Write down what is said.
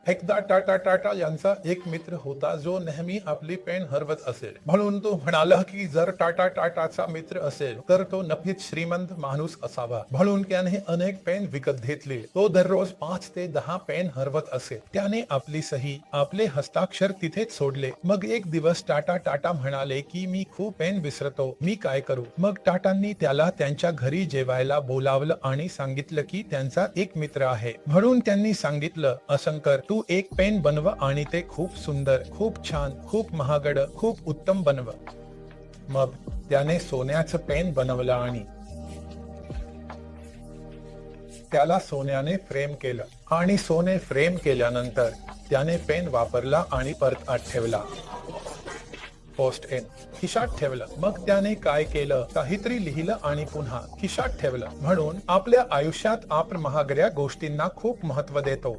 एकदा टाटा टाटा यांचा एक मित्र होता जो नेहमी आपली पेन हरवत असेल. म्हणून तो म्हणाला की जर टाटा टाटाचा मित्र असेल तर तो नक्कीच श्रीमंत माणूस असावा. म्हणून त्याने अनेक पेन विकत घेतले. तो दररोज 5 ते 10 पेन हरवत असे. त्याने आपली सही, आपले हस्ताक्षर तिथेच सोडले. मग एक दिवस टाटा टाटा म्हणाले की मी खूप पेन विसरतो, मी काय करू. मग टाटांनी त्याला त्यांच्या घरी जेवायला बोलावलं आणि सांगितलं की त्यांचा एक मित्र आहे. म्हणून त्यांनी सांगितलं, असंकर, तू एक पेन बनव आणि ते खूप सुंदर, खूप छान, खूप महागड, खूप उत्तम बनव. मग त्याने सोन्याचं पेन बनवलं आणि त्याला सोन्याने फ्रेम केलं. आणि सोने फ्रेम केल्यानंतर त्याने पेन वापरला आणि परत आत ठेवला. पोस्ट इन खिशात ठेवलं. मग त्याने काय केलं, काहीतरी लिहिलं आणि पुन्हा खिशात ठेवलं. म्हणून आपल्या आयुष्यात आपण महागड्या गोष्टींना खूप महत्त्व देतो.